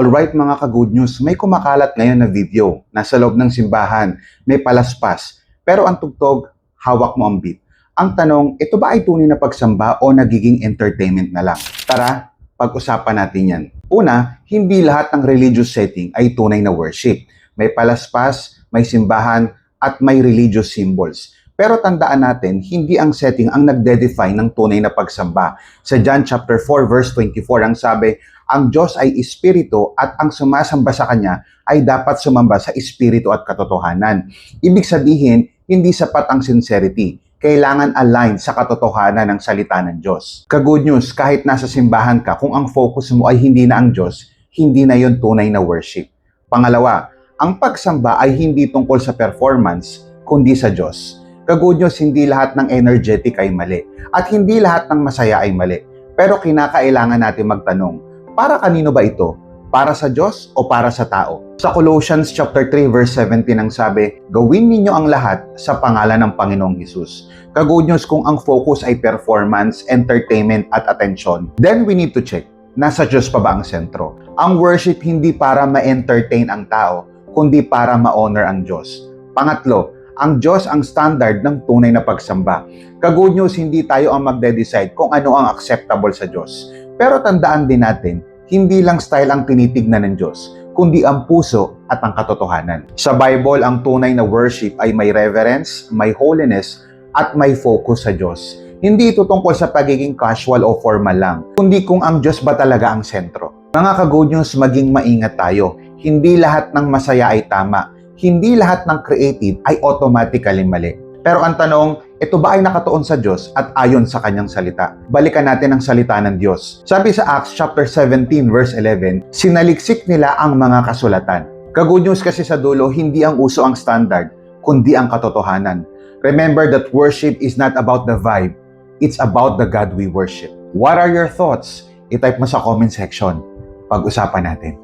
Alright mga ka-good news, may kumakalat ngayon na video. Nasa loob ng simbahan, may palaspas. Pero ang tugtog, hawak mo ang beat. Ang tanong, ito ba ay tunay na pagsamba o nagiging entertainment na lang? Tara, pag-usapan natin yan. Una, hindi lahat ng religious setting ay tunay na worship. May palaspas, may simbahan, at may religious symbols. Pero tandaan natin, hindi ang setting ang nagde-define ng tunay na pagsamba. Sa John chapter 4 verse 24 ang sabi, ang Diyos ay espiritu at ang sumasamba sa Kanya ay dapat sumamba sa espiritu at katotohanan. Ibig sabihin, hindi sapat ang sincerity. Kailangan align sa katotohanan ng salita ng Diyos. Ka-good news, kahit nasa simbahan ka, kung ang focus mo ay hindi na ang Diyos, hindi na yon tunay na worship. Pangalawa, ang pagsamba ay hindi tungkol sa performance, kundi sa Diyos. Ka-good news, hindi lahat ng energetic ay mali. At hindi lahat ng masaya ay mali. Pero kinakailangan natin magtanong, para kanino ba ito? Para sa Diyos o para sa tao? Sa Colossians chapter 3 verse 17 ang sabi, gawin ninyo ang lahat sa pangalan ng Panginoong Hesus. Ka-good news, kung ang focus ay performance, entertainment at attention, then we need to check, nasa Diyos pa ba ang sentro? Ang worship hindi para ma-entertain ang tao, kundi para ma-honor ang Diyos. Pangatlo, ang Diyos ang standard ng tunay na pagsamba. Ka-good news, hindi tayo ang magde-decide kung ano ang acceptable sa Diyos. Pero tandaan din natin, hindi lang style ang tinitignan ng Diyos, kundi ang puso at ang katotohanan. Sa Bible, ang tunay na worship ay may reverence, may holiness, at may focus sa Diyos. Hindi ito tungkol sa pagiging casual o formal lang, kundi kung ang Diyos ba talaga ang sentro. Mga ka-good news, maging maingat tayo. Hindi lahat ng masaya ay tama. Hindi lahat ng creative ay automatically mali. Pero ang tanong, ito ba ay nakatuon sa Diyos at ayon sa kanyang salita? Balikan natin ang salita ng Diyos. Sabi sa Acts chapter 17 verse 11, sinaliksik nila ang mga kasulatan. Ka-good news kasi sa dulo, hindi ang uso ang standard, kundi ang katotohanan. Remember that worship is not about the vibe, it's about the God we worship. What are your thoughts? I-type mo sa comment section. Pag-usapan natin.